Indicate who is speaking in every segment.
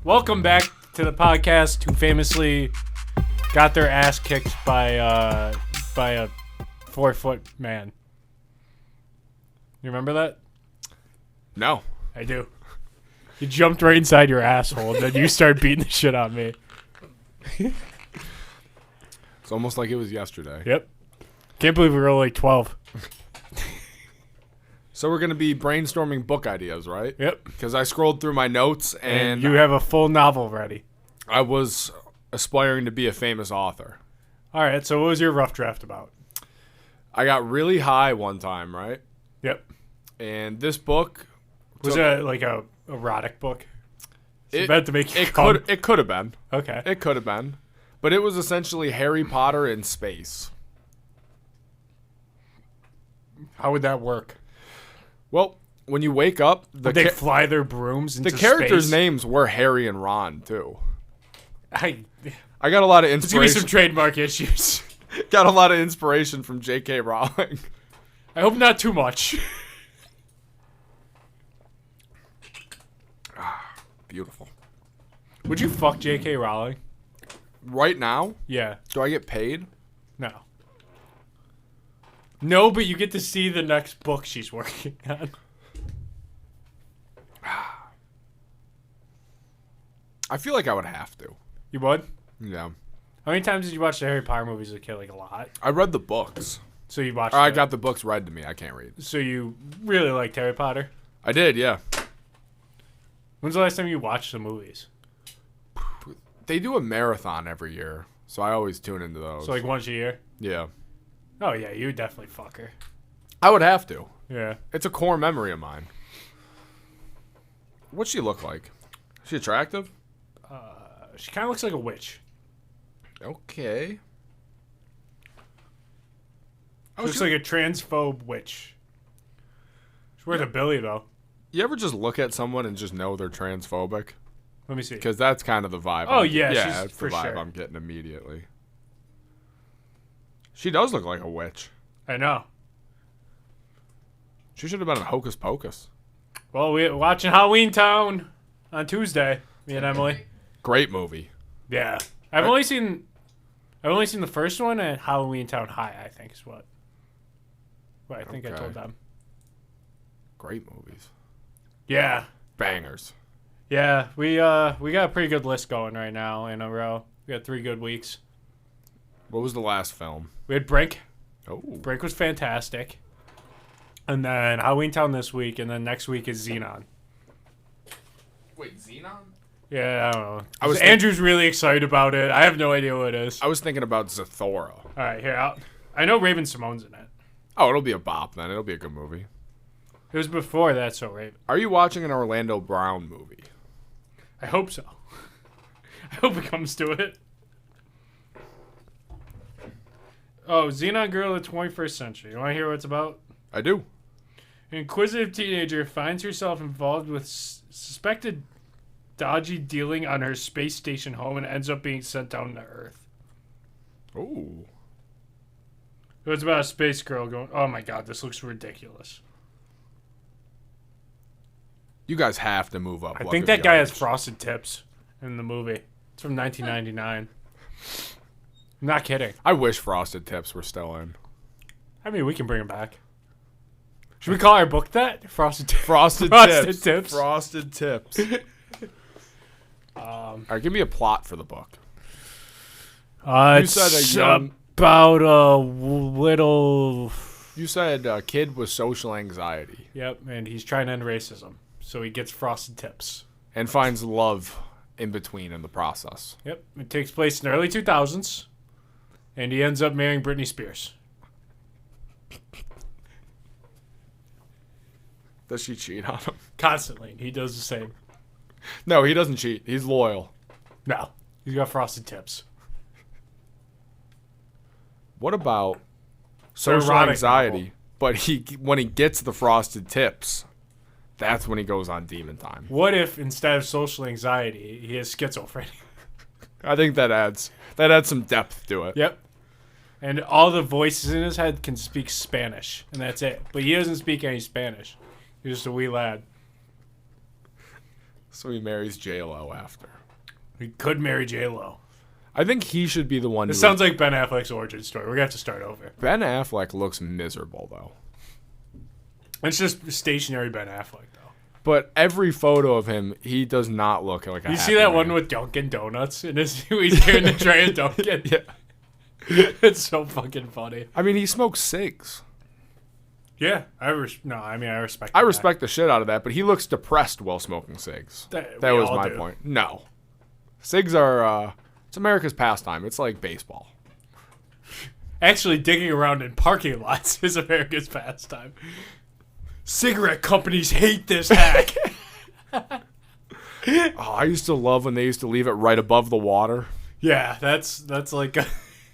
Speaker 1: Welcome back to the podcast who famously got their ass kicked by a 4-foot man. You remember that?
Speaker 2: No.
Speaker 1: I do. You jumped right inside your asshole, and then you started beating the shit out of me.
Speaker 2: It's almost like it was yesterday.
Speaker 1: Yep. Can't believe we were only like 12.
Speaker 2: So we're going to be brainstorming book ideas, right?
Speaker 1: Yep.
Speaker 2: Because I scrolled through my notes, and
Speaker 1: you have a full novel ready.
Speaker 2: I was aspiring to be a famous author.
Speaker 1: All right, so what was your rough draft about?
Speaker 2: I got really high one time, right?
Speaker 1: Yep.
Speaker 2: And this book...
Speaker 1: Was it like a erotic book?
Speaker 2: It
Speaker 1: meant to make you
Speaker 2: it could have been.
Speaker 1: Okay.
Speaker 2: It could have been. But it was essentially Harry Potter in space.
Speaker 1: How would that work?
Speaker 2: Well, when you wake up...
Speaker 1: Would they fly their brooms into
Speaker 2: space? The characters'
Speaker 1: space?
Speaker 2: names were Harry and Ron, too.
Speaker 1: I
Speaker 2: got a lot of inspiration.
Speaker 1: There's going to be some trademark issues.
Speaker 2: Got a lot of inspiration from J.K. Rowling.
Speaker 1: I hope not too much.
Speaker 2: Beautiful.
Speaker 1: Would you fuck J.K. Rowling?
Speaker 2: Right now?
Speaker 1: Yeah.
Speaker 2: Do I get paid?
Speaker 1: No. No, but you get to see the next book she's working on.
Speaker 2: I feel like I would have to.
Speaker 1: You would?
Speaker 2: Yeah.
Speaker 1: How many times did you watch the Harry Potter movies as a kid? Like a lot?
Speaker 2: I read the books.
Speaker 1: So you watched
Speaker 2: I got the books read to me. I can't read.
Speaker 1: So you really liked Harry Potter?
Speaker 2: I did, yeah.
Speaker 1: When's the last time you watched the movies?
Speaker 2: They do a marathon every year, so I always tune into those.
Speaker 1: So like once a year?
Speaker 2: Yeah.
Speaker 1: Oh yeah, you would definitely fuck her.
Speaker 2: I would have to.
Speaker 1: Yeah.
Speaker 2: It's a core memory of mine. What's she look like? Is she attractive?
Speaker 1: She kind of looks like a witch.
Speaker 2: Okay.
Speaker 1: She looks like a transphobe witch. She's wearing a billy though.
Speaker 2: You ever just look at someone and just know they're transphobic?
Speaker 1: Let me see.
Speaker 2: Because that's kind of the vibe.
Speaker 1: Oh, yeah,
Speaker 2: that's
Speaker 1: for
Speaker 2: the vibe
Speaker 1: sure.
Speaker 2: I'm getting immediately. She does look like a witch.
Speaker 1: I know.
Speaker 2: She should have been in Hocus Pocus.
Speaker 1: Well, we're watching Halloween Town on Tuesday. Me and Emily.
Speaker 2: Great movie.
Speaker 1: Yeah, I've only seen the first one and Halloween Town High. I think is what I think I told them.
Speaker 2: Great movies.
Speaker 1: Yeah.
Speaker 2: Bangers.
Speaker 1: Yeah, we got a pretty good list going right now in a row. We got 3 good weeks.
Speaker 2: What was the last film?
Speaker 1: We had Brink.
Speaker 2: Oh.
Speaker 1: Brink was fantastic. And then Halloween Town this week, and then next week is Xenon.
Speaker 2: Wait, Xenon?
Speaker 1: Yeah, I don't know. Andrew's really excited about it. I have no idea what it is.
Speaker 2: I was thinking about Zathura.
Speaker 1: All right, here. I know Raven Simone's in it.
Speaker 2: Oh, it'll be a bop then. It'll be a good movie.
Speaker 1: It was before that, so Raven.
Speaker 2: Are you watching an Orlando Brown movie?
Speaker 1: I hope so. I hope it comes to it. Oh, Xenon Girl of the 21st Century. You want to hear what it's about?
Speaker 2: I do.
Speaker 1: An inquisitive teenager finds herself involved with suspected dodgy dealing on her space station home and ends up being sent down to Earth.
Speaker 2: Oh.
Speaker 1: So it's about a space girl going, oh my god, this looks ridiculous.
Speaker 2: You guys have to move up.
Speaker 1: I think that guy has frosted tips in the movie. It's from 1999. I'm not kidding.
Speaker 2: I wish Frosted Tips were still in.
Speaker 1: I mean, we can bring him back. Should we call our book that? Frosted Tips.
Speaker 2: Frosted
Speaker 1: Tips.
Speaker 2: Frosted Tips. All right, give me a plot for the book.
Speaker 1: You said about a little...
Speaker 2: You said a kid with social anxiety.
Speaker 1: Yep, and he's trying to end racism. So he gets frosted tips.
Speaker 2: And finds love in between in the process.
Speaker 1: Yep, it takes place in the early 2000s. And he ends up marrying Britney Spears.
Speaker 2: Does she cheat on him?
Speaker 1: Constantly. He does the same.
Speaker 2: No, he doesn't cheat. He's loyal.
Speaker 1: No, he's got frosted tips.
Speaker 2: What about social anxiety? But when he gets the frosted tips, that's when he goes on demon time.
Speaker 1: What if instead of social anxiety, he has schizophrenia?
Speaker 2: I think that adds some depth to it.
Speaker 1: Yep. And all the voices in his head can speak Spanish, and that's it. But he doesn't speak any Spanish. He's just a wee lad.
Speaker 2: So he marries J-Lo after.
Speaker 1: He could marry J-Lo.
Speaker 2: I think he should be the one.
Speaker 1: This sounds like Ben Affleck's origin story. We're going to have to start over.
Speaker 2: Ben Affleck looks miserable, though.
Speaker 1: It's just stationary Ben Affleck, though.
Speaker 2: But every photo of him, he does not look like a
Speaker 1: You
Speaker 2: happy
Speaker 1: see that
Speaker 2: man.
Speaker 1: one with Dunkin' Donuts? And he's carrying the tray of Dunkin'?
Speaker 2: Yeah.
Speaker 1: It's so fucking funny.
Speaker 2: I mean, he smokes cigs.
Speaker 1: Yeah. I respect
Speaker 2: I respect the shit out of that, but he looks depressed while smoking cigs. That was my point. No. Cigs are, it's America's pastime. It's like baseball.
Speaker 1: Actually, digging around in parking lots is America's pastime. Cigarette companies hate this hack.
Speaker 2: I used to love when they used to leave it right above the water.
Speaker 1: Yeah, that's like...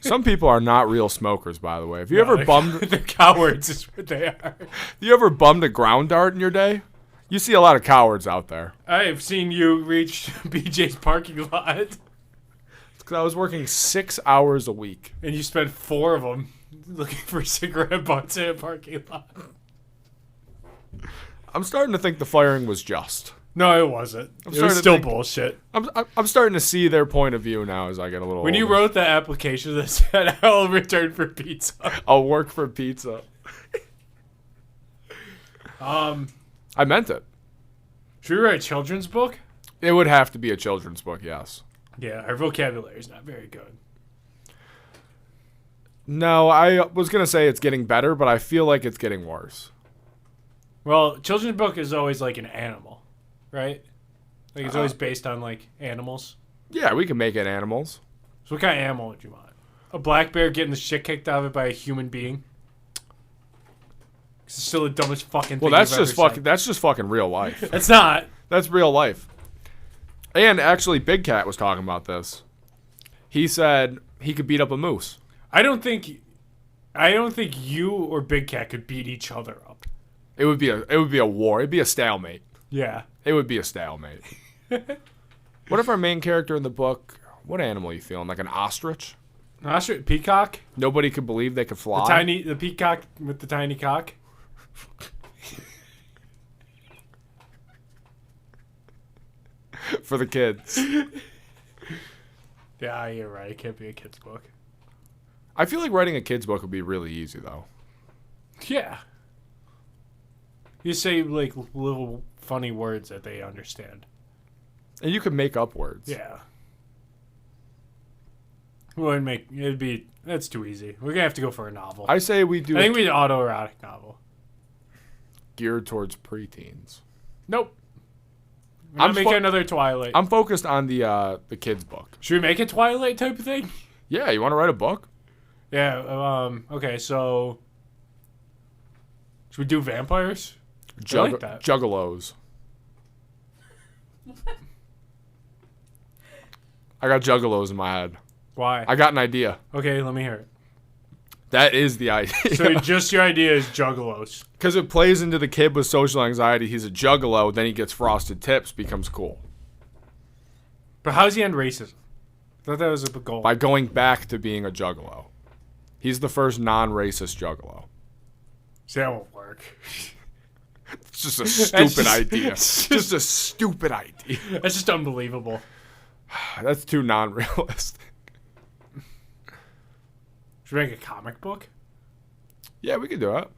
Speaker 2: Some people are not real smokers, by the way. Have you ever bummed...
Speaker 1: They're cowards is what they are.
Speaker 2: You ever bummed a ground dart in your day? You see a lot of cowards out there.
Speaker 1: I've seen you reach BJ's parking lot.
Speaker 2: It's because I was working 6 hours a week.
Speaker 1: And you spent 4 of them looking for cigarette butts in a parking lot.
Speaker 2: I'm starting to think the firing was just.
Speaker 1: No, it wasn't. It was still bullshit.
Speaker 2: I'm starting to see their point of view now as I get a little
Speaker 1: When
Speaker 2: older.
Speaker 1: you wrote the application that said, I'll return for pizza.
Speaker 2: I'll work for pizza. I meant it.
Speaker 1: Should we write a children's book?
Speaker 2: It would have to be a children's book, yes.
Speaker 1: Yeah, our vocabulary is not very good.
Speaker 2: No, I was going to say it's getting better, but I feel like it's getting worse.
Speaker 1: Well, children's book is always like an animal, right? Like it's always based on like animals.
Speaker 2: Yeah, we can make it animals.
Speaker 1: So what kind of animal would you want? A black bear getting the shit kicked out of it by a human being? It's still the dumbest fucking thing.
Speaker 2: Well, that's just fucking real life.
Speaker 1: It's not.
Speaker 2: That's real life. And actually, Big Cat was talking about this. He said he could beat up a moose.
Speaker 1: I don't think you or Big Cat could beat each other up.
Speaker 2: It would be a war. It'd be a stalemate.
Speaker 1: Yeah.
Speaker 2: It would be a stalemate. What if our main character in the book, what animal are you feeling? Like an ostrich?
Speaker 1: Ostrich? Peacock?
Speaker 2: Nobody could believe they could fly.
Speaker 1: The peacock with the tiny cock?
Speaker 2: For the kids.
Speaker 1: Yeah, you're right. It can't be a kid's book.
Speaker 2: I feel like writing a kid's book would be really easy, though.
Speaker 1: Yeah. You say, like, little funny words that they understand.
Speaker 2: And you could make up words.
Speaker 1: Yeah. That's too easy. We're gonna have to go for a novel.
Speaker 2: I say we do.
Speaker 1: I think we do autoerotic novel.
Speaker 2: Geared towards preteens.
Speaker 1: Nope. I'm making another Twilight.
Speaker 2: I'm focused on the kids book.
Speaker 1: Should we make a Twilight type of thing?
Speaker 2: Yeah, you want to write a book?
Speaker 1: Yeah. Okay. So, should we do vampires? I like that.
Speaker 2: Juggalos. I got juggalos in my head.
Speaker 1: Why?
Speaker 2: I got an idea.
Speaker 1: Okay, let me hear it.
Speaker 2: That is the idea.
Speaker 1: So just your idea is juggalos.
Speaker 2: Because it plays into the kid with social anxiety. He's a juggalo, then he gets frosted tips, becomes cool.
Speaker 1: But how's he end racism? I thought that was a goal.
Speaker 2: By going back to being a juggalo. He's the first non-racist juggalo.
Speaker 1: See, that won't work.
Speaker 2: It's just a stupid idea. Just a stupid idea.
Speaker 1: That's just unbelievable.
Speaker 2: That's too non-realistic.
Speaker 1: Should we make a comic book?
Speaker 2: Yeah, we could do it.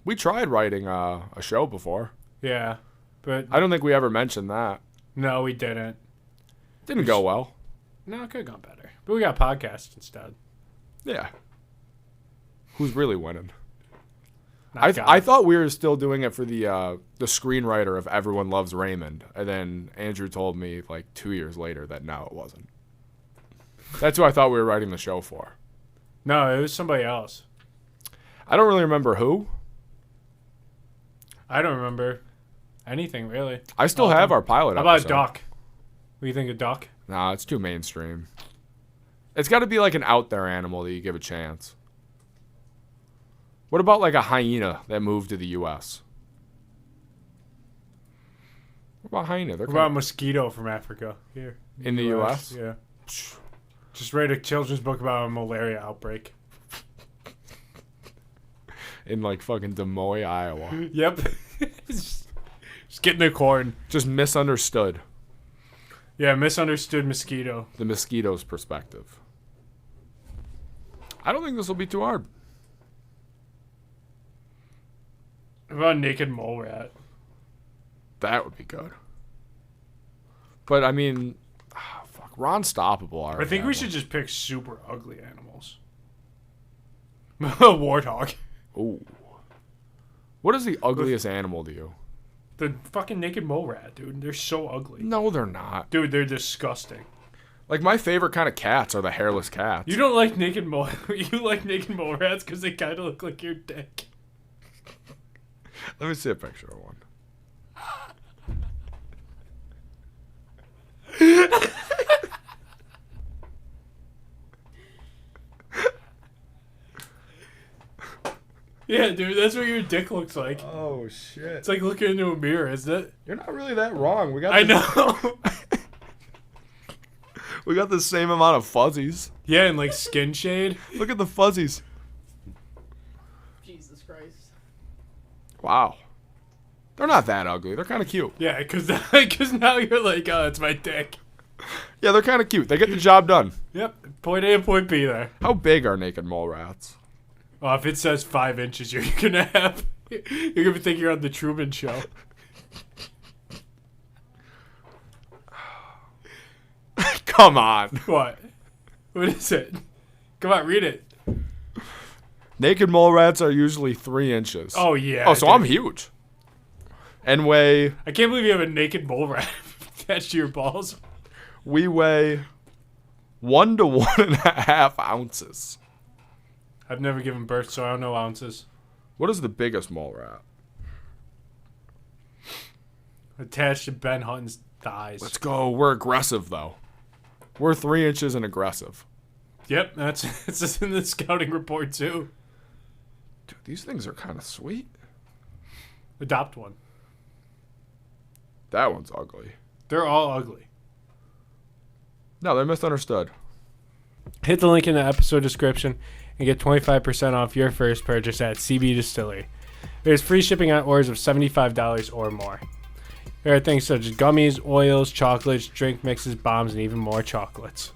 Speaker 2: We tried writing a show before.
Speaker 1: Yeah, but
Speaker 2: I don't think we ever mentioned that.
Speaker 1: No, we didn't.
Speaker 2: Didn't go well.
Speaker 1: No, it could have gone better. But we got a podcast instead.
Speaker 2: Yeah. Who's really winning?
Speaker 1: I
Speaker 2: thought we were still doing it for the screenwriter of Everyone Loves Raymond, and then Andrew told me like 2 years later that no, it wasn't. That's who I thought we were writing the show for.
Speaker 1: No, it was somebody else.
Speaker 2: I don't really remember who.
Speaker 1: I don't remember anything really.
Speaker 2: I still have our pilot
Speaker 1: episode. How about
Speaker 2: episode.
Speaker 1: a duck? What do you think of duck?
Speaker 2: Nah, it's too mainstream. It's got to be like an out there animal that you give a chance. What about like a hyena that moved to the U.S.? What about hyena?
Speaker 1: What about a mosquito from Africa? Here.
Speaker 2: In the U.S.?
Speaker 1: Yeah. Just write a children's book about a malaria outbreak.
Speaker 2: In like fucking Des Moines, Iowa.
Speaker 1: Yep. Just getting the corn.
Speaker 2: Just misunderstood.
Speaker 1: Yeah, misunderstood mosquito.
Speaker 2: The mosquito's perspective. I don't think this will be too hard.
Speaker 1: What about naked mole rat?
Speaker 2: That would be good. But, I mean, fuck. Ron Stoppable.
Speaker 1: I think we should just pick super ugly animals. Warthog.
Speaker 2: Ooh. What is the ugliest animal to you?
Speaker 1: The fucking naked mole rat, dude. They're so ugly.
Speaker 2: No, they're not.
Speaker 1: Dude, they're disgusting.
Speaker 2: Like, my favorite kind of cats are the hairless cats.
Speaker 1: You don't like naked mole... You like naked mole rats because they kind of look like your dick.
Speaker 2: Let me see a picture of one.
Speaker 1: Yeah, dude, that's what your dick looks like.
Speaker 2: Oh, shit.
Speaker 1: It's like looking into a mirror, isn't it?
Speaker 2: You're not really that wrong.
Speaker 1: I know.
Speaker 2: We got the same amount of fuzzies.
Speaker 1: Yeah, and like skin shade.
Speaker 2: Look at the fuzzies.
Speaker 3: Jesus Christ.
Speaker 2: Wow. They're not that ugly. They're kind of cute.
Speaker 1: Yeah, because now you're like, oh, it's my dick.
Speaker 2: Yeah, they're kind of cute. They get the job done.
Speaker 1: Yep, point A and point B there.
Speaker 2: How big are naked mole rats?
Speaker 1: Oh, if it says 5 inches, you're gonna think you're on the Truman Show.
Speaker 2: Come on.
Speaker 1: What? What is it? Come on, read it.
Speaker 2: Naked mole rats are usually 3 inches.
Speaker 1: Oh yeah.
Speaker 2: Oh, so
Speaker 1: dude.
Speaker 2: I'm huge. And weigh...
Speaker 1: I can't believe you have a naked mole rat attached to your balls.
Speaker 2: We weigh 1 to 1.5 ounces.
Speaker 1: I've never given birth, so I don't know ounces.
Speaker 2: What is the biggest mole rat?
Speaker 1: Attached to Ben Hutton's thighs.
Speaker 2: Let's go. We're aggressive, though. We're 3 inches and aggressive.
Speaker 1: Yep, it's just in the scouting report, too.
Speaker 2: Dude, these things are kind of sweet.
Speaker 1: Adopt one.
Speaker 2: That one's ugly.
Speaker 1: They're all ugly.
Speaker 2: No, they're misunderstood.
Speaker 1: Hit the link in the episode description and get 25% off your first purchase at CBDistillery. There's free shipping on orders of $75 or more. There are things such as gummies, oils, chocolates, drink mixes, bombs, and even more chocolates.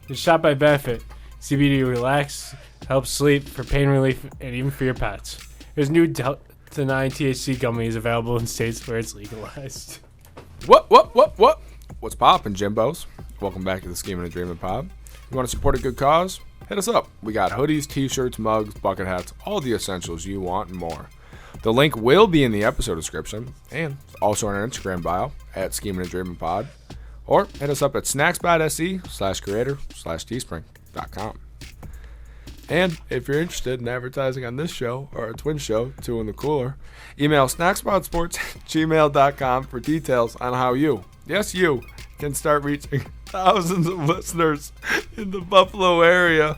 Speaker 1: It's shop by benefit. CBD relax, helps sleep, for pain relief, and even for your pets. There's new Delta 9 THC gummies available in states where it's legalized.
Speaker 2: What? What's poppin', Jimbos? Welcome back to the Schemin' and Dreamin' pod. You want to support a good cause? Hit us up. We got hoodies, t-shirts, mugs, bucket hats, all the essentials you want and more. The link will be in the episode description and also on our Instagram bio at Schemin' and Dreamin' pod. Or hit us up at snackspot.se/creator/teespring.com. And if you're interested in advertising on this show or our twin show, Two in the Cooler, email snackspotsports@gmail.com for details on how you, yes you, can start reaching thousands of listeners in the Buffalo area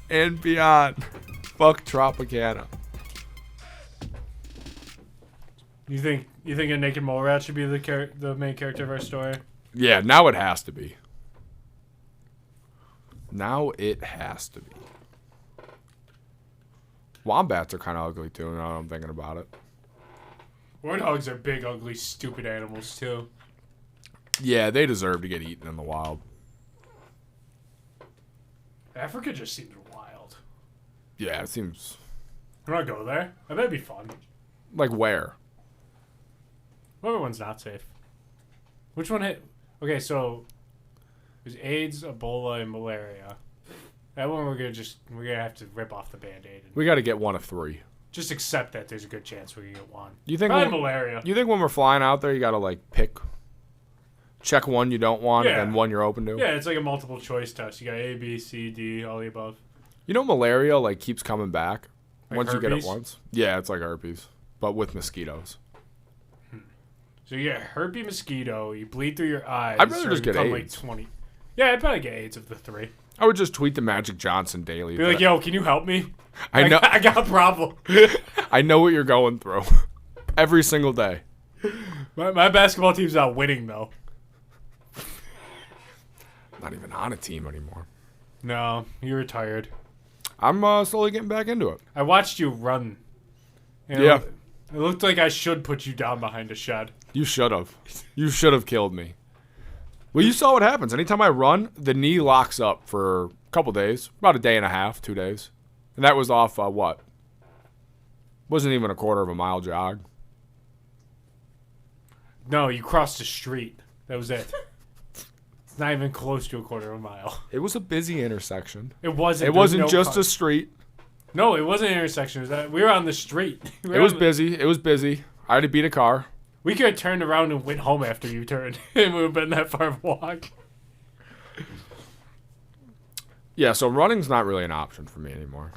Speaker 2: and beyond. Fuck Tropicana.
Speaker 1: You think a naked mole rat should be the main character of our story?
Speaker 2: Yeah, now it has to be. Now it has to be. Wombats are kind of ugly too, now that I'm thinking about it.
Speaker 1: Warthogs are big, ugly, stupid animals too.
Speaker 2: Yeah, they deserve to get eaten in the wild.
Speaker 1: Africa just seems wild.
Speaker 2: Yeah, it seems...
Speaker 1: I'm gonna go there. I bet it'd be fun.
Speaker 2: Like where?
Speaker 1: Whatever one's not safe. Which one hit? Okay, so there's AIDS, Ebola, and malaria. That one we're gonna have to rip off the Band-Aid.
Speaker 2: We got to get one of 3.
Speaker 1: Just accept that there's a good chance we can get one.
Speaker 2: You think
Speaker 1: Probably malaria.
Speaker 2: You think when we're flying out there, you got to like check one you don't want and one you're open to?
Speaker 1: Yeah, it's like a multiple choice test. You got A, B, C, D, all the above.
Speaker 2: You know, malaria like keeps coming back
Speaker 1: Like
Speaker 2: once
Speaker 1: herpes?
Speaker 2: you get it once. Yeah, it's like herpes, but with mosquitoes.
Speaker 1: So you get herpes mosquito, you bleed through your eyes.
Speaker 2: I'd rather just get
Speaker 1: become,
Speaker 2: AIDS.
Speaker 1: Like 20. Yeah, I'd probably get AIDS of the 3.
Speaker 2: I would just tweet to Magic Johnson daily.
Speaker 1: Be like, yo, can you help me?
Speaker 2: I know.
Speaker 1: I got a problem.
Speaker 2: I know what you're going through. Every single day.
Speaker 1: My basketball team's not winning, though.
Speaker 2: Not even on a team anymore.
Speaker 1: No, you retired.
Speaker 2: I'm slowly getting back into it.
Speaker 1: I watched you run. And
Speaker 2: Yeah.
Speaker 1: It looked like I should put you down behind a shed.
Speaker 2: You should have. You should have killed me. Well, you saw what happens. Anytime I run, the knee locks up for a couple days, about a day and a half, 2 days. And that was off what? Wasn't even a quarter of a mile jog.
Speaker 1: No, you crossed the street. That was it. It's not even close to a quarter of a mile.
Speaker 2: It was a busy intersection.
Speaker 1: It wasn't.
Speaker 2: It wasn't just a street.
Speaker 1: No, it wasn't an intersection. We were on the street.
Speaker 2: It was busy. It was busy. I had to beat a car.
Speaker 1: We could have turned around and went home after you turned. It would have been that far of a walk.
Speaker 2: Yeah, so running's not really an option for me anymore.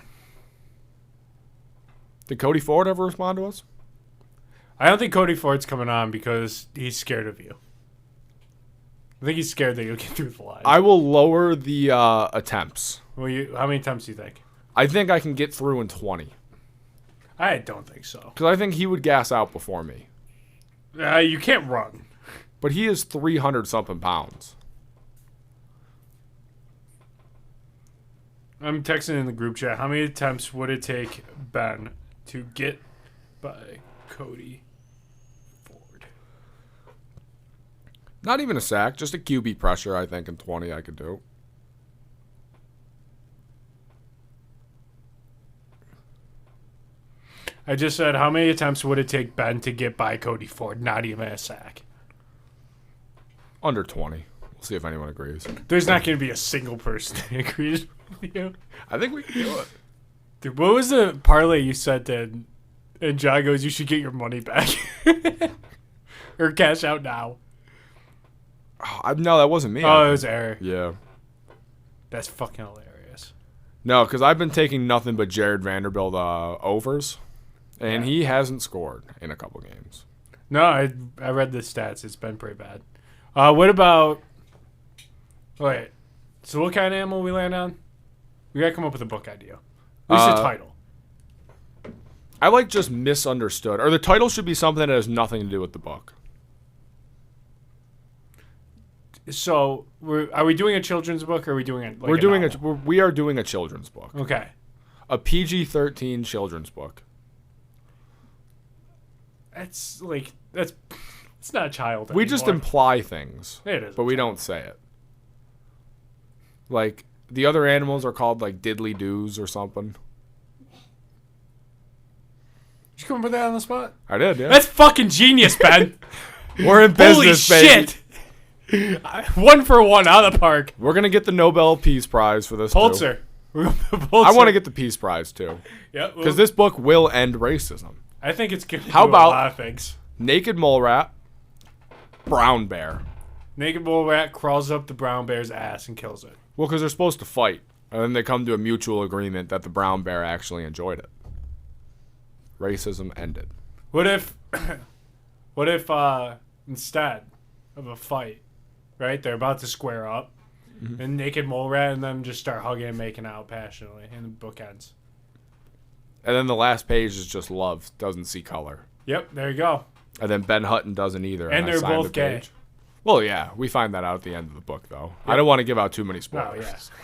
Speaker 2: Did Cody Ford ever respond to us?
Speaker 1: I don't think Cody Ford's coming on because he's scared of you. I think he's scared that you'll get through the line.
Speaker 2: I will lower the attempts.
Speaker 1: How many attempts do you think?
Speaker 2: I think I can get through in 20.
Speaker 1: I don't think so.
Speaker 2: Because I think he would gas out before me.
Speaker 1: You can't run.
Speaker 2: But he is 300-something pounds.
Speaker 1: I'm texting in the group chat. How many attempts would it take Ben to get by Cody Ford?
Speaker 2: Not even a sack, just a QB pressure, I think, in 20 I could do.
Speaker 1: I just said, how many attempts would it take Ben to get by Cody Ford? Not even a sack.
Speaker 2: Under 20. We'll see if anyone agrees.
Speaker 1: There's not going to be a single person that agrees with you.
Speaker 2: I think we can do it.
Speaker 1: Dude, what was the parlay you said then? And John goes, you should get your money back. Or cash out now.
Speaker 2: No, that wasn't me.
Speaker 1: Oh, it was error.
Speaker 2: Yeah.
Speaker 1: That's fucking hilarious.
Speaker 2: No, because I've been taking nothing but Jared Vanderbilt overs. And he hasn't scored in a couple games.
Speaker 1: No, I read the stats. It's been pretty bad. What about... Wait. So what kind of animal we land on? We got to come up with a book idea. At least a title.
Speaker 2: I like just misunderstood. Or the title should be something that has nothing to do with the book.
Speaker 1: So, are we doing a children's book or are we doing it like
Speaker 2: We are doing a children's book.
Speaker 1: Okay.
Speaker 2: A PG-13 children's book.
Speaker 1: It's not a child anymore.
Speaker 2: We just imply things.
Speaker 1: It is.
Speaker 2: But we don't say it. Like, the other animals are called, like, diddly-doos or something.
Speaker 1: Did you come up with that on the spot?
Speaker 2: I did, yeah.
Speaker 1: That's fucking genius, Ben.
Speaker 2: We're in business,
Speaker 1: Holy
Speaker 2: baby.
Speaker 1: shit. 1 for 1 out of the park.
Speaker 2: We're going to get the Nobel Peace Prize for this,
Speaker 1: Pulitzer.
Speaker 2: too. I want to get the Peace Prize, too.
Speaker 1: Yeah.
Speaker 2: Because this book will end racism.
Speaker 1: I think it's going to do
Speaker 2: How about
Speaker 1: a lot of things.
Speaker 2: Naked mole rat, brown bear.
Speaker 1: Naked mole rat crawls up the brown bear's ass and kills it.
Speaker 2: Well, because they're supposed to fight. And then they come to a mutual agreement that the brown bear actually enjoyed it. Racism ended.
Speaker 1: What if instead of a fight, right, they're about to square up, and naked mole rat and them just start hugging and making out passionately, and the book ends.
Speaker 2: And then the last page is just love, doesn't see color.
Speaker 1: Yep, there you go.
Speaker 2: And then Ben Hutton doesn't either.
Speaker 1: And
Speaker 2: I
Speaker 1: they're
Speaker 2: signed
Speaker 1: both
Speaker 2: the
Speaker 1: gay.
Speaker 2: page. Well, yeah, we find that out at the end of the book, though. I don't want to give out too many spoilers.
Speaker 1: Oh,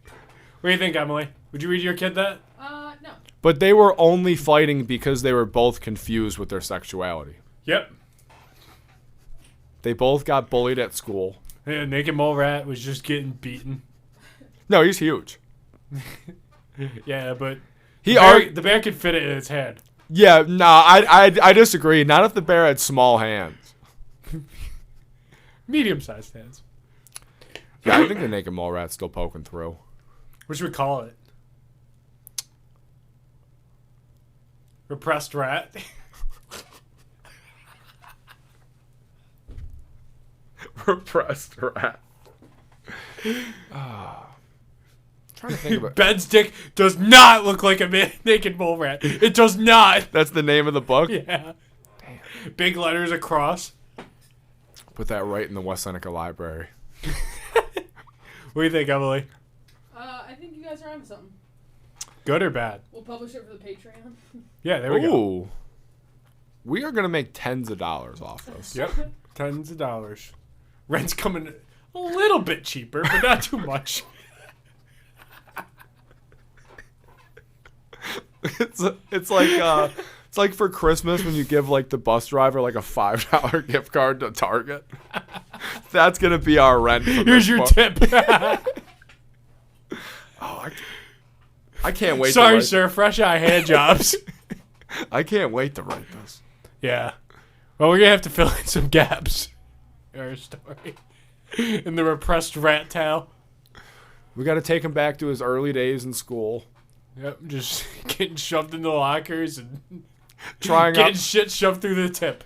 Speaker 1: yeah. What do you think, Emily? Would you read your kid that?
Speaker 3: No.
Speaker 2: But they were only fighting because they were both confused with their sexuality.
Speaker 1: Yep.
Speaker 2: They both got bullied at school.
Speaker 1: Yeah, naked mole rat was just getting beaten.
Speaker 2: No, he's huge.
Speaker 1: Yeah, but
Speaker 2: The
Speaker 1: the bear could fit it in its head.
Speaker 2: Yeah, nah, I disagree. Not if the bear had small hands.
Speaker 1: Medium-sized hands.
Speaker 2: Yeah, I think the naked mole rat's still poking through.
Speaker 1: What should we call it? Repressed rat.
Speaker 2: Repressed rat. Trying to think about
Speaker 1: Ben's dick does not look like a naked mole rat. It does not.
Speaker 2: That's the name of the book?
Speaker 1: Yeah. Damn. Big letters across.
Speaker 2: Put that right in the West Seneca Library.
Speaker 1: What do you think, Emily?
Speaker 3: I think you guys are onto something.
Speaker 1: Good or bad?
Speaker 3: We'll publish it for the Patreon.
Speaker 1: Yeah, there we go.
Speaker 2: Ooh. We are going to make tens of dollars off this.
Speaker 1: Yep. Tens of dollars. Rent's coming a little bit cheaper, but not too much.
Speaker 2: It's like It's like for Christmas when you give like the bus driver like a $5 gift card to Target. That's gonna be our rent.
Speaker 1: Here's your tip.
Speaker 2: I can't wait.
Speaker 1: Sorry, sir. Fresh eye hand jobs.
Speaker 2: I can't wait to write this.
Speaker 1: Yeah. Well, we're gonna have to fill in some gaps in our story. In the repressed rat tail.
Speaker 2: We got to take him back to his early days in school.
Speaker 1: Yep, just getting shoved into lockers and
Speaker 2: Getting
Speaker 1: shit shoved through the tip.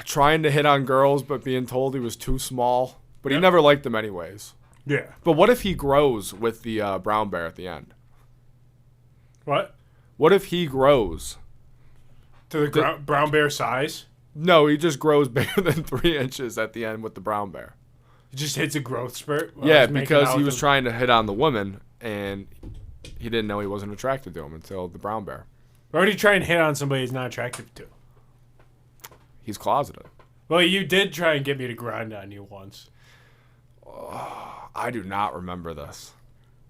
Speaker 2: Trying to hit on girls, but being told he was too small. But he never liked them anyways.
Speaker 1: Yeah.
Speaker 2: But what if he grows with the brown bear at the end?
Speaker 1: What?
Speaker 2: What if he grows?
Speaker 1: To the brown bear size?
Speaker 2: No, he just grows bigger than 3 inches at the end with the brown bear.
Speaker 1: He just hits a growth spurt?
Speaker 2: Yeah, because he was trying to hit on the woman, and he didn't know he wasn't attracted to him until the brown bear.
Speaker 1: Why would he try and hit on somebody he's not attracted to?
Speaker 2: He's closeted.
Speaker 1: Well, you did try and get me to grind on you once.
Speaker 2: I do not remember this.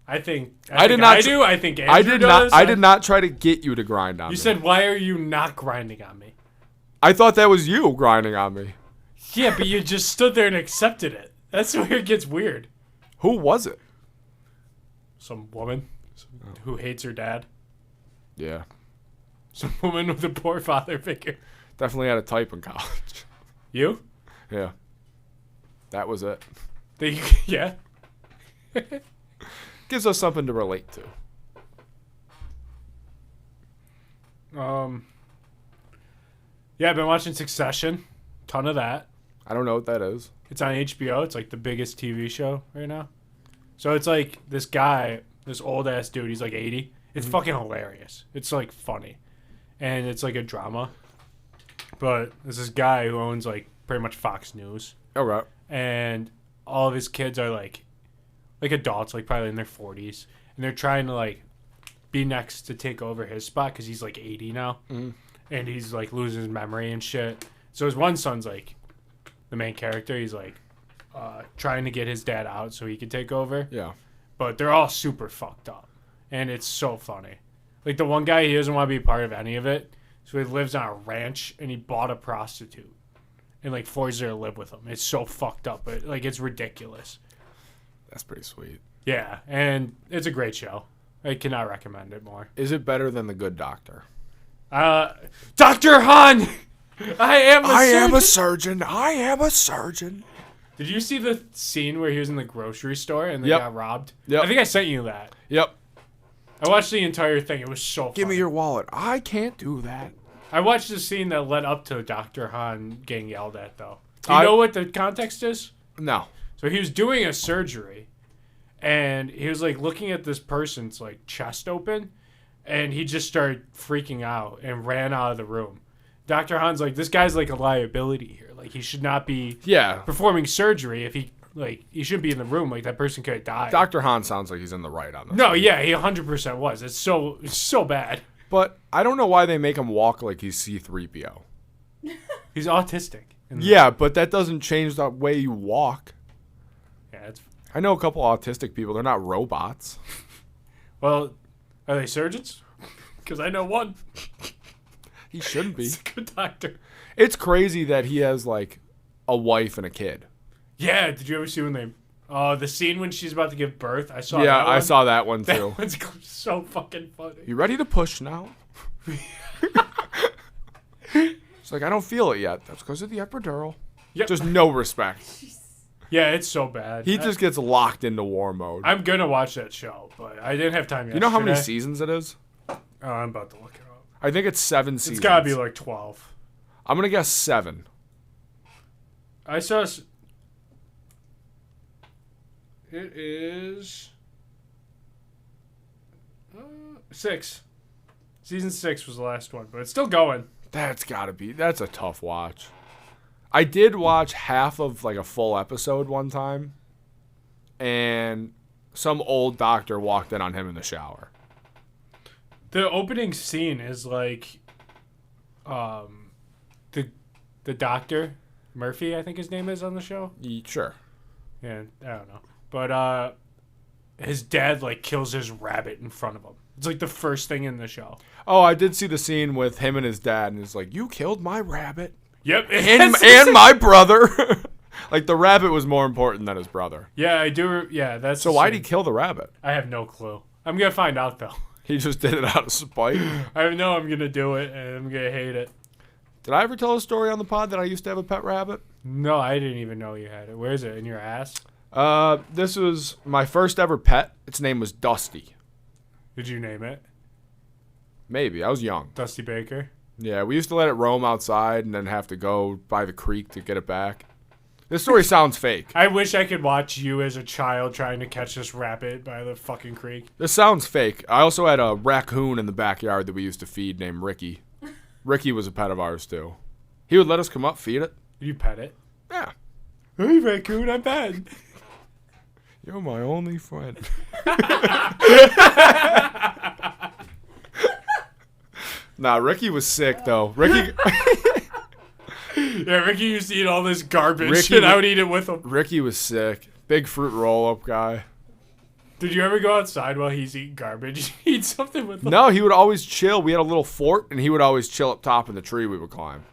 Speaker 1: I think
Speaker 2: I did not.
Speaker 1: I do. I think Andrew does.
Speaker 2: I did not try to get you to grind on me.
Speaker 1: You said, "Why are you not grinding on me?"
Speaker 2: I thought that was you grinding on me.
Speaker 1: Yeah, but you just stood there and accepted it. That's where it gets weird.
Speaker 2: Who was it?
Speaker 1: Some woman who hates her dad.
Speaker 2: Yeah.
Speaker 1: Some woman with a poor father figure.
Speaker 2: Definitely had a type in college.
Speaker 1: You?
Speaker 2: Yeah. That was it.
Speaker 1: Yeah.
Speaker 2: Gives us something to relate to.
Speaker 1: Yeah, I've been watching Succession. Ton of that.
Speaker 2: I don't know what that is.
Speaker 1: It's on HBO. It's like the biggest TV show right now. So it's like this guy, this old ass dude, he's like 80. It's fucking hilarious. It's like funny. And it's like a drama. But there's this guy who owns like pretty much Fox News.
Speaker 2: All right.
Speaker 1: And all of his kids are like adults, like probably in their 40s. And they're trying to like be next to take over his spot because he's like 80 now.
Speaker 2: Mm-hmm.
Speaker 1: And he's like losing his memory and shit. So his one son's like the main character. He's like trying to get his dad out so he could take over.
Speaker 2: Yeah.
Speaker 1: But they're all super fucked up. And it's so funny. Like the one guy, he doesn't want to be a part of any of it. So he lives on a ranch and he bought a prostitute. And like forced her to live with him. It's so fucked up. But like it's ridiculous.
Speaker 2: That's pretty sweet.
Speaker 1: Yeah. And it's a great show. I cannot recommend it more.
Speaker 2: Is it better than The Good Doctor?
Speaker 1: Dr. Han! I am a
Speaker 2: surgeon. I am a surgeon.
Speaker 1: Did you see the scene where he was in the grocery store and they got robbed?
Speaker 2: Yep.
Speaker 1: I think I sent you that.
Speaker 2: Yep.
Speaker 1: I watched the entire thing. It was so funny.
Speaker 2: Give me your wallet. I can't do that.
Speaker 1: I watched the scene that led up to Dr. Han getting yelled at, though. Do you know what the context is?
Speaker 2: No.
Speaker 1: So he was doing a surgery, and he was, like, looking at this person's, like, chest open, and he just started freaking out and ran out of the room. Dr. Han's like, this guy's, like, a liability here. Like, he should not be performing surgery if he shouldn't be in the room. Like, that person could have died.
Speaker 2: Dr. Han sounds like he's in the right on this.
Speaker 1: No, yeah, he 100% was. It's so bad.
Speaker 2: But I don't know why they make him walk like he's C-3PO.
Speaker 1: He's autistic.
Speaker 2: Yeah, but that doesn't change the way you walk.
Speaker 1: Yeah,
Speaker 2: I know a couple autistic people. They're not robots.
Speaker 1: Well, are they surgeons? Because I know one.
Speaker 2: He shouldn't be.
Speaker 1: He's a good doctor.
Speaker 2: It's crazy that he has, like, a wife and a kid.
Speaker 1: Yeah, did you ever see when they... the scene when she's about to give birth? I saw that one.
Speaker 2: I saw that one, too.
Speaker 1: That one's so fucking funny.
Speaker 2: You ready to push now? It's like, I don't feel it yet. That's because of the epidural.
Speaker 1: Yep.
Speaker 2: Just no respect.
Speaker 1: Yeah, it's so bad.
Speaker 2: He just gets locked into war mode.
Speaker 1: I'm going to watch that show, but I didn't have time yesterday.
Speaker 2: You know how many seasons it is?
Speaker 1: Oh, I'm about to look it up.
Speaker 2: I think it's 7 seasons.
Speaker 1: It's got to be like 12.
Speaker 2: I'm going to guess 7.
Speaker 1: I saw... It is... 6. Season 6 was the last one, but it's still going.
Speaker 2: That's a tough watch. I did watch half of like a full episode one time, and some old doctor walked in on him in the shower.
Speaker 1: The opening scene is like, the doctor, Murphy, I think his name is on the show.
Speaker 2: Sure.
Speaker 1: Yeah, I don't know. But his dad like kills his rabbit in front of him. It's like the first thing in the show.
Speaker 2: Oh, I did see the scene with him and his dad, and he's like, "You killed my rabbit
Speaker 1: Yep,
Speaker 2: and my brother." Like the rabbit was more important than his brother.
Speaker 1: Yeah, I do. Yeah, that's.
Speaker 2: So why'd he kill the rabbit?
Speaker 1: I have no clue. I'm gonna find out though.
Speaker 2: He just did it out of spite.
Speaker 1: I know I'm gonna do it, and I'm gonna hate it.
Speaker 2: Did I ever tell a story on the pod that I used to have a pet rabbit?
Speaker 1: No, I didn't even know you had it. Where is it? In your ass?
Speaker 2: This was my first ever pet. Its name was Dusty.
Speaker 1: Did you name it?
Speaker 2: Maybe. I was young.
Speaker 1: Dusty Baker?
Speaker 2: Yeah, we used to let it roam outside and then have to go by the creek to get it back. This story sounds fake.
Speaker 1: I wish I could watch you as a child trying to catch this rabbit by the fucking creek.
Speaker 2: This sounds fake. I also had a raccoon in the backyard that we used to feed named Ricky. Ricky was a pet of ours, too. He would let us come up, feed it.
Speaker 1: Did you pet it?
Speaker 2: Yeah.
Speaker 1: Hey, raccoon, I'm bad.
Speaker 2: You're my only friend. Nah, Ricky was sick, though. Ricky...
Speaker 1: Yeah, Ricky used to eat all this garbage,
Speaker 2: Ricky
Speaker 1: and I would eat it with him.
Speaker 2: Ricky was sick. Big fruit roll-up guy.
Speaker 1: Did you ever go outside while he's eating garbage? Eat something with him?
Speaker 2: No, he would always chill. We had a little fort, and he would always chill up top in the tree we would climb.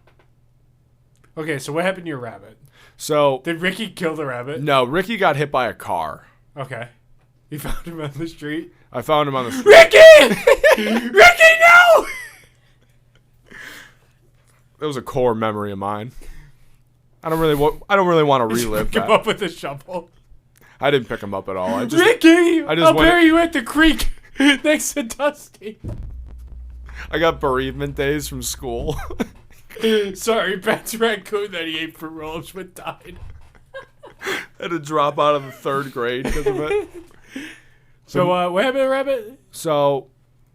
Speaker 1: Okay, so what happened to your rabbit?
Speaker 2: So...
Speaker 1: Did Ricky kill the rabbit?
Speaker 2: No, Ricky got hit by a car.
Speaker 1: Okay. You found him on the street?
Speaker 2: I found him on the street.
Speaker 1: Ricky! Ricky, no!
Speaker 2: It was a core memory of mine. I don't really want to relive
Speaker 1: Pick him
Speaker 2: that.
Speaker 1: up with a shovel.
Speaker 2: I didn't pick him up at all.
Speaker 1: Ricky! I'll
Speaker 2: went-
Speaker 1: bury you at the creek next to Dusty.
Speaker 2: I got bereavement days from school.
Speaker 1: Sorry, Pat's raccoon that he ate fruit roll-ups with died.
Speaker 2: Had to drop out of the 3rd grade because of it.
Speaker 1: So, what happened to the rabbit?
Speaker 2: So,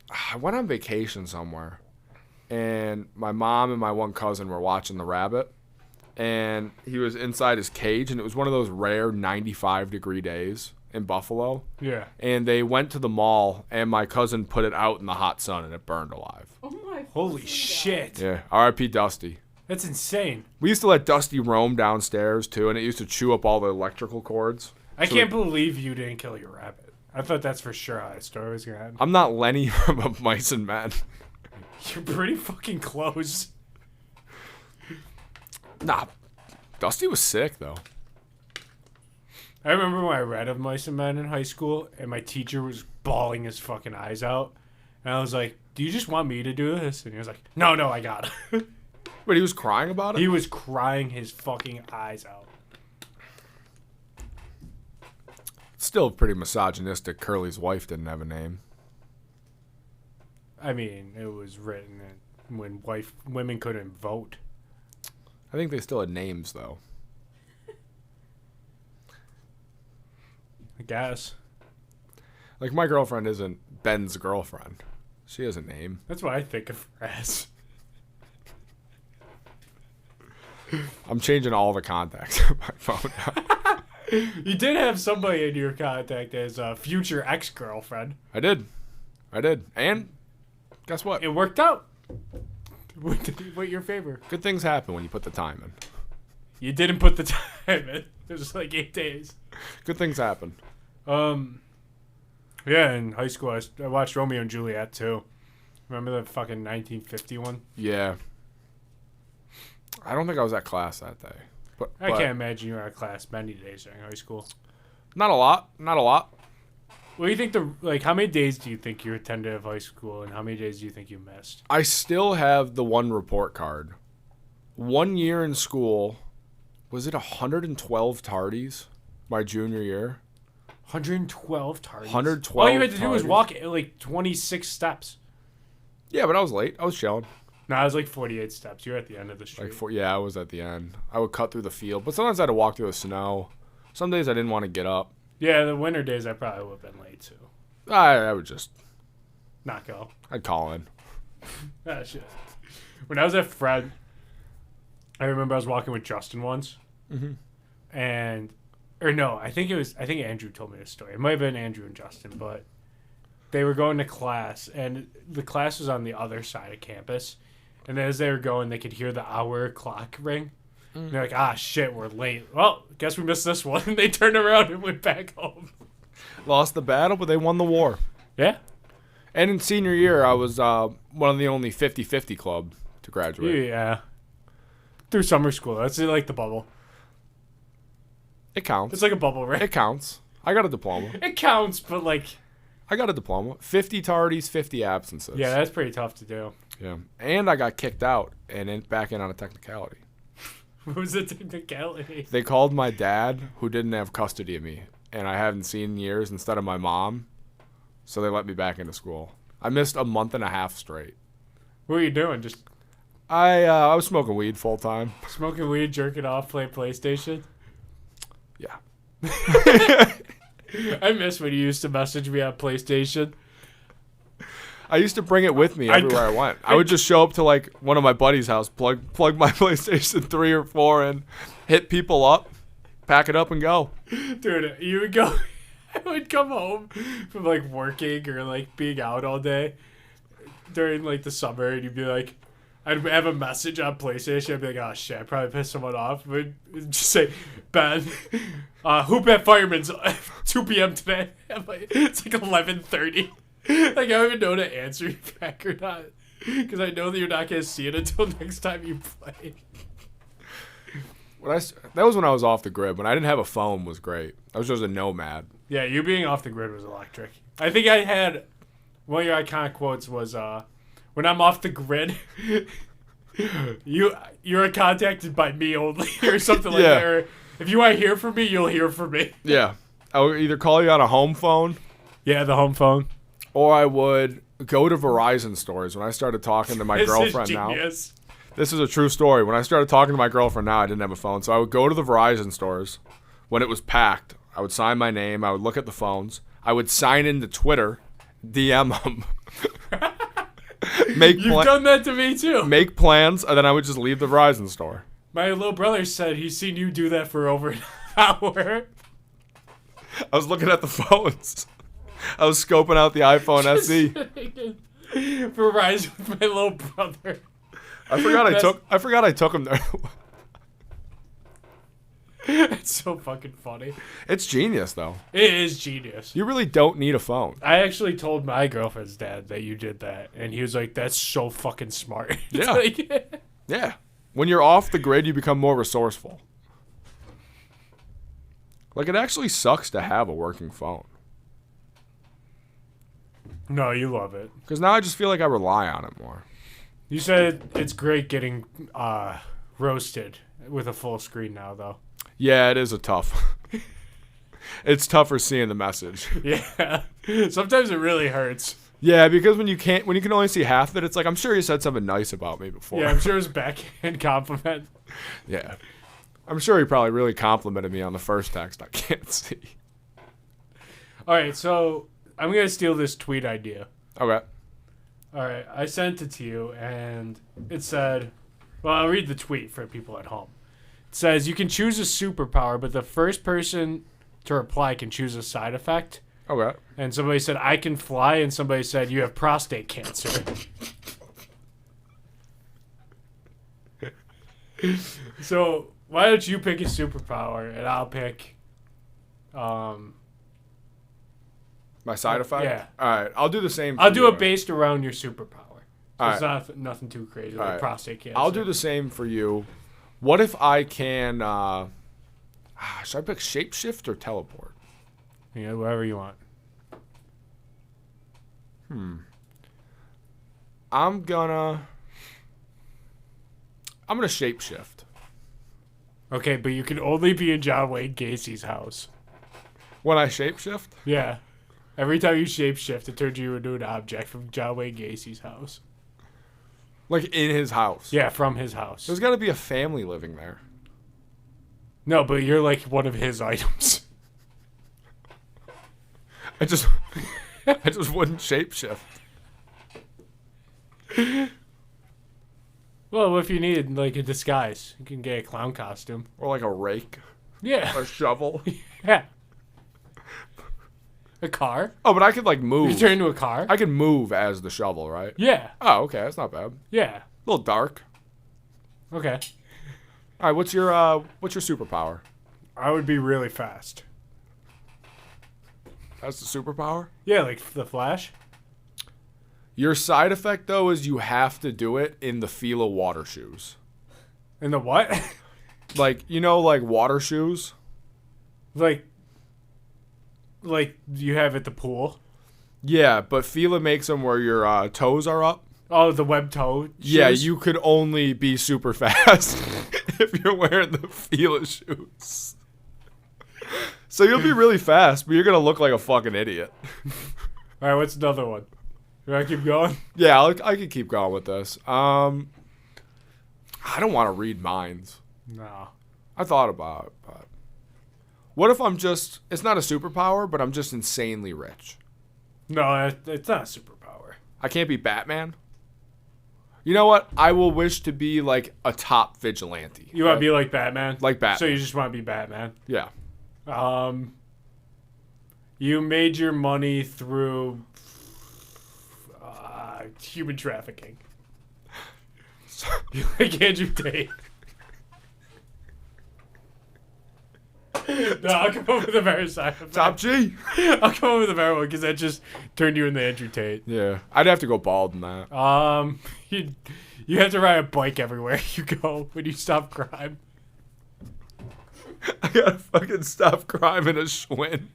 Speaker 2: I went on vacation somewhere, and my mom and my one cousin were watching the rabbit, and he was inside his cage, and it was one of those rare 95-degree days in Buffalo.
Speaker 1: Yeah.
Speaker 2: And they went to the mall, and my cousin put it out in the hot sun, and it burned alive.
Speaker 3: Oh my
Speaker 1: Holy
Speaker 3: fucking
Speaker 1: shit.
Speaker 2: Yeah, R.I.P. Dusty.
Speaker 1: That's insane.
Speaker 2: We used to let Dusty roam downstairs, too, and it used to chew up all the electrical cords.
Speaker 1: I can't believe you didn't kill your rabbit. I thought that's for sure how the story was going to end.
Speaker 2: I'm not Lenny from Mice and Men.
Speaker 1: You're pretty fucking close.
Speaker 2: Nah, Dusty was sick, though.
Speaker 1: I remember when I read of Mice and Men in high school, and my teacher was bawling his fucking eyes out. And I was like, do you just want me to do this? And he was like, no, I got it.
Speaker 2: But he was crying about it?
Speaker 1: He was crying his fucking eyes out.
Speaker 2: Still pretty misogynistic. Curly's wife didn't have a name.
Speaker 1: I mean, it was written when women couldn't vote.
Speaker 2: I think they still had names, though.
Speaker 1: I guess.
Speaker 2: Like, my girlfriend isn't Ben's girlfriend. She has a name.
Speaker 1: That's what I think of her as.
Speaker 2: I'm changing all the contacts on my phone now.
Speaker 1: You did have somebody in your contact as a future ex-girlfriend.
Speaker 2: I did. And guess what?
Speaker 1: It worked out. What your favor?
Speaker 2: Good things happen when you put the time in.
Speaker 1: You didn't put the time in. It was like 8 days.
Speaker 2: Good things happen.
Speaker 1: Yeah, in high school, I watched Romeo and Juliet, too. Remember the fucking 1950 one?
Speaker 2: Yeah. I don't think I was at class that day. But
Speaker 1: I can't imagine you were at class many days during high school.
Speaker 2: Not a lot.
Speaker 1: What do you think how many days do you think you attended of high school, and how many days do you think you missed?
Speaker 2: I still have the one report card. 1 year in school, was it 112 tardies my junior year?
Speaker 1: 112 tardies?
Speaker 2: 112
Speaker 1: All you had to do was
Speaker 2: tardies.
Speaker 1: walk like 26 steps.
Speaker 2: Yeah, but I was late. I was chilling.
Speaker 1: No, it was like 48 steps. You're at the end of the street.
Speaker 2: I was at the end. I would cut through the field, but sometimes I had to walk through the snow. Some days I didn't want to get up.
Speaker 1: Yeah, the winter days I probably would have been late too.
Speaker 2: I would just...
Speaker 1: Not go.
Speaker 2: I'd call in.
Speaker 1: Ah, shit. When I was at Fred, I remember I was walking with Justin once.
Speaker 2: Mm-hmm.
Speaker 1: I think Andrew told me this story. It might have been Andrew and Justin, but they were going to class, and the class was on the other side of campus. And as they were going, they could hear the hour clock ring. And they're like, ah, shit, we're late. Well, guess we missed this one. And they turned around and went back home.
Speaker 2: Lost the battle, but they won the war.
Speaker 1: Yeah.
Speaker 2: And in senior year, I was one of the only 50-50 club to graduate.
Speaker 1: Yeah. Through summer school. That's like the bubble.
Speaker 2: It counts.
Speaker 1: It's like a bubble, right?
Speaker 2: It counts. I got a diploma.
Speaker 1: It counts, but like...
Speaker 2: I got a diploma. 50 tardies, 50 absences.
Speaker 1: Yeah, that's pretty tough to do.
Speaker 2: Yeah. And I got kicked out and back in on a technicality.
Speaker 1: What was the technicality?
Speaker 2: They called my dad, who didn't have custody of me, and I haven't seen in years, instead of my mom. So they let me back into school. I missed a month and a half straight.
Speaker 1: What were you doing? Just
Speaker 2: I was smoking weed full time.
Speaker 1: smoking weed, jerking off, playing PlayStation?
Speaker 2: Yeah.
Speaker 1: I miss when you used to message me on PlayStation.
Speaker 2: I used to bring it with me everywhere I went. I would just show up to like one of my buddy's house, plug my PlayStation 3 or 4 in, hit people up, pack it up and go.
Speaker 1: Dude, you would go... I would come home from like working or like being out all day during like the summer, and you'd be like, I'd have a message on PlayStation. I'd be like, oh shit, I probably pissed someone off. But just say, Ben, hoop at Fireman's 2 p.m. today. I'm like, it's like 11:30. Like I don't even know to answer you back or not, because I know that you're not gonna see it until next time you play.
Speaker 2: That was when I was off the grid. When I didn't have a phone was great. I was just a nomad.
Speaker 1: Yeah, you being off the grid was electric. I think I had one of your iconic quotes was, "When I'm off the grid, you're contacted by me only," or something like that. Or, if you want to hear from me, you'll hear from me.
Speaker 2: Yeah, I would either call you on a home phone.
Speaker 1: Yeah, the home phone.
Speaker 2: Or I would go to Verizon stores when I started talking to my girlfriend now. This is a true story. When I started talking to my girlfriend now, I didn't have a phone. So I would go to the Verizon stores when it was packed. I would sign my name. I would look at the phones. I would sign into Twitter, DM them.
Speaker 1: You've done that to me too.
Speaker 2: Make plans, and then I would just leave the Verizon store.
Speaker 1: My little brother said he's seen you do that for over an hour.
Speaker 2: I was looking at the phones. I was scoping out the iPhone SE.
Speaker 1: Verizon with my little brother.
Speaker 2: I forgot I took him there.
Speaker 1: It's so fucking funny.
Speaker 2: It's genius, though.
Speaker 1: It is genius.
Speaker 2: You really don't need a phone.
Speaker 1: I actually told my girlfriend's dad that you did that, and he was like, "That's so fucking smart."
Speaker 2: Yeah.
Speaker 1: Like,
Speaker 2: Yeah. When you're off the grid, you become more resourceful. Like, it actually sucks to have a working phone.
Speaker 1: No, you love it.
Speaker 2: Because now I just feel like I rely on it more.
Speaker 1: You said it's great getting roasted with a full screen now, though.
Speaker 2: Yeah, it is a tough. It's tougher seeing the message.
Speaker 1: Yeah. Sometimes it really hurts.
Speaker 2: Yeah, because when you can only see half of it, it's like, I'm sure you said something nice about me before.
Speaker 1: Yeah, I'm sure it's backhand compliment.
Speaker 2: Yeah. I'm sure he probably really complimented me on the first text I can't see.
Speaker 1: All right, so I'm going to steal this tweet idea.
Speaker 2: Okay.
Speaker 1: All right, I sent it to you, and it said, well, I'll read the tweet for people at home. It says, you can choose a superpower, but the first person to reply can choose a side effect.
Speaker 2: Okay.
Speaker 1: And somebody said, I can fly, and somebody said, you have prostate cancer. So, why don't you pick a superpower, and I'll pick...
Speaker 2: My side effect?
Speaker 1: Yeah.
Speaker 2: All right. I'll do the same.
Speaker 1: I'll do it based around your superpower. So it's
Speaker 2: right.
Speaker 1: nothing too crazy,
Speaker 2: All
Speaker 1: like
Speaker 2: right.
Speaker 1: prostate cancer.
Speaker 2: I'll do the same for you. What if I can... should I pick shapeshift or teleport?
Speaker 1: Yeah, whatever you want.
Speaker 2: I'm gonna shapeshift.
Speaker 1: Okay, but you can only be in John Wayne Gacy's house.
Speaker 2: When I shapeshift?
Speaker 1: Yeah. Every time you shapeshift, it turns you into an object from John Wayne Gacy's house.
Speaker 2: Like in his house?
Speaker 1: Yeah, from his house.
Speaker 2: There's got to be a family living there.
Speaker 1: No, but you're like one of his items.
Speaker 2: I just wouldn't shapeshift.
Speaker 1: Well, if you needed like a disguise, you can get a clown costume.
Speaker 2: Or like a rake.
Speaker 1: Yeah.
Speaker 2: A shovel.
Speaker 1: Yeah. A car?
Speaker 2: Oh, but I could like move.
Speaker 1: You turn into a car?
Speaker 2: I can move as the shovel, right?
Speaker 1: Yeah.
Speaker 2: Oh, okay. That's not bad.
Speaker 1: Yeah.
Speaker 2: A little dark.
Speaker 1: Okay.
Speaker 2: All right. What's your superpower?
Speaker 1: I would be really fast.
Speaker 2: That's the superpower?
Speaker 1: Yeah, like the Flash.
Speaker 2: Your side effect, though, is you have to do it in the Fila water shoes.
Speaker 1: In the what?
Speaker 2: Like, you know, like water shoes?
Speaker 1: like you have at the pool.
Speaker 2: Yeah, but Fila makes them where your toes are up.
Speaker 1: Oh, the web toe shoes?
Speaker 2: Yeah, you could only be super fast if you're wearing the Fila shoes. So you'll be really fast, but you're going to look like a fucking idiot.
Speaker 1: All right, what's another one? You want to keep going?
Speaker 2: Yeah, I could keep going with this. I don't want to read minds.
Speaker 1: No.
Speaker 2: I thought about it, but what if I'm just, it's not a superpower, but I'm just insanely rich?
Speaker 1: No, it's not a superpower.
Speaker 2: I can't be Batman? You know what? I will wish to be like a top vigilante.
Speaker 1: You want to be like Batman?
Speaker 2: Like Batman.
Speaker 1: So you just want to be Batman?
Speaker 2: Yeah.
Speaker 1: You made your money through human trafficking. You like Andrew Tate. No, I'll come up with a better side effect.
Speaker 2: Top G.
Speaker 1: I'll come up with a better one because that just turned you into Andrew Tate.
Speaker 2: Yeah. I'd have to go bald in that.
Speaker 1: You have to ride a bike everywhere you go when you stop crime.
Speaker 2: I gotta fucking stop crime in a Schwinn.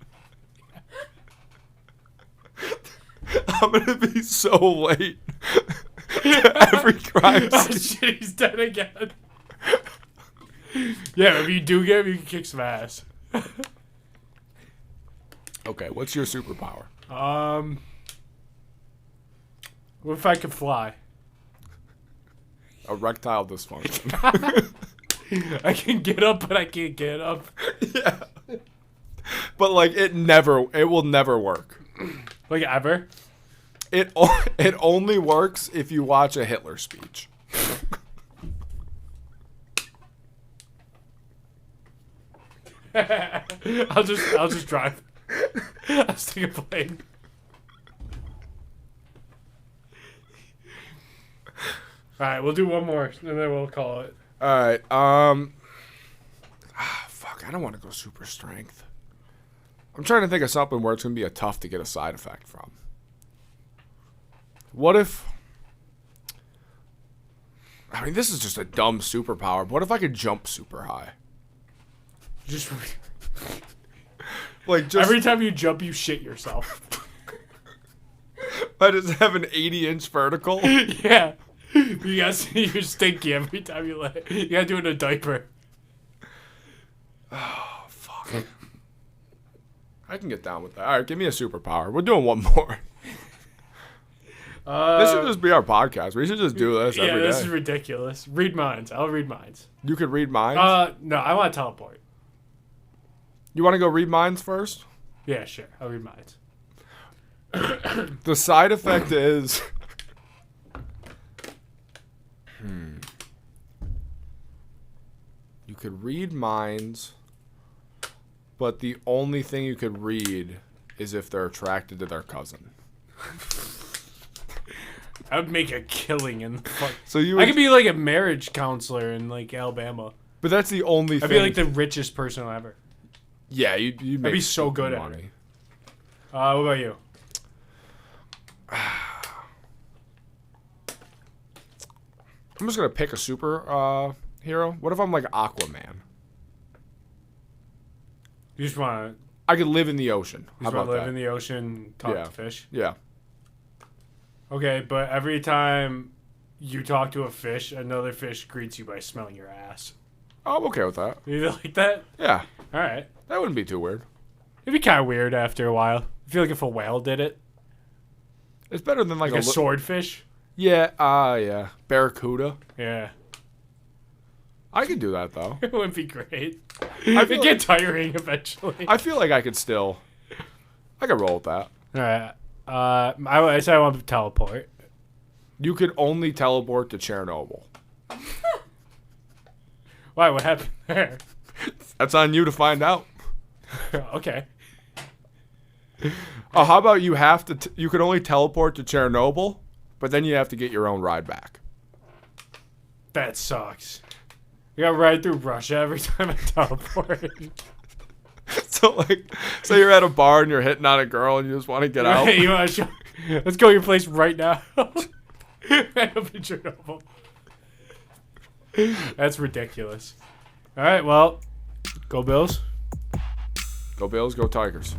Speaker 2: I'm gonna be so late to every crime
Speaker 1: Oh
Speaker 2: scene.
Speaker 1: shit, he's dead again. Yeah, if you do get him, you can kick some ass.
Speaker 2: Okay, what's your superpower?
Speaker 1: What if I could fly?
Speaker 2: Erectile dysfunction.
Speaker 1: I can get up, but I can't get up.
Speaker 2: Yeah. But like it will never work.
Speaker 1: Like ever?
Speaker 2: It only works if you watch a Hitler speech.
Speaker 1: I'll just drive. I'll just take a plane. All right, we'll do one more, and then we'll call it.
Speaker 2: All right. Fuck. I don't want to go super strength. I'm trying to think of something where it's gonna be tough to get a side effect from. What if? I mean, this is just a dumb superpower. But what if I could jump super high?
Speaker 1: Just
Speaker 2: Like just
Speaker 1: every time you jump, you shit yourself.
Speaker 2: I just have an 80-inch vertical.
Speaker 1: Yeah. You guys, you're stinky every time you let it. You gotta do it in a diaper.
Speaker 2: Oh, fuck. I can get down with that. All right, give me a superpower. We're doing one more. This should just be our podcast. We should just do this every day.
Speaker 1: Yeah, this is ridiculous. Read minds. I'll read minds.
Speaker 2: You could read minds?
Speaker 1: No, I want to teleport.
Speaker 2: You want to go read minds first?
Speaker 1: Yeah, sure. I'll read minds.
Speaker 2: The side effect is... You could read minds, but the only thing you could read is if they're attracted to their cousin.
Speaker 1: I would make a killing in fuck.
Speaker 2: So you
Speaker 1: I could be like a marriage counselor in like Alabama.
Speaker 2: But that's the only thing.
Speaker 1: I'd be like the richest person ever.
Speaker 2: Yeah, you'd make
Speaker 1: I'd be so good at
Speaker 2: money.
Speaker 1: it. What about you?
Speaker 2: I'm just gonna pick a super hero. What if I'm like Aquaman?
Speaker 1: You just want to
Speaker 2: I could live in the ocean. How about
Speaker 1: live
Speaker 2: that?
Speaker 1: in the ocean, talk
Speaker 2: Yeah.
Speaker 1: to fish.
Speaker 2: Yeah.
Speaker 1: Okay, but every time you talk to a fish, another fish greets you by smelling your ass.
Speaker 2: Oh, I'm okay with that.
Speaker 1: You like that?
Speaker 2: Yeah.
Speaker 1: All right.
Speaker 2: That wouldn't be too weird.
Speaker 1: It'd be kind of weird after a while. I feel like if a whale did it,
Speaker 2: It's better than like
Speaker 1: a swordfish.
Speaker 2: Yeah, yeah. Barracuda.
Speaker 1: Yeah,
Speaker 2: I could do that though.
Speaker 1: it would be great.
Speaker 2: I
Speaker 1: It'd
Speaker 2: feel
Speaker 1: get tiring eventually.
Speaker 2: I feel like I could roll with that.
Speaker 1: All right. I said I want to teleport.
Speaker 2: You could only teleport to Chernobyl.
Speaker 1: Why? What happened there?
Speaker 2: That's on you to find out.
Speaker 1: Okay.
Speaker 2: Oh, how about you have to? You could only teleport to Chernobyl, but then you have to get your own ride back.
Speaker 1: That sucks. I got to ride through Russia every time I teleport.
Speaker 2: So like, say you're at a bar and you're hitting on a girl and you just want to get out.
Speaker 1: Hey, you want to show? Let's go to your place right now. I hope in Chernobyl. That's ridiculous. All right, well, go Bills.
Speaker 2: Go Bills, go Tigers.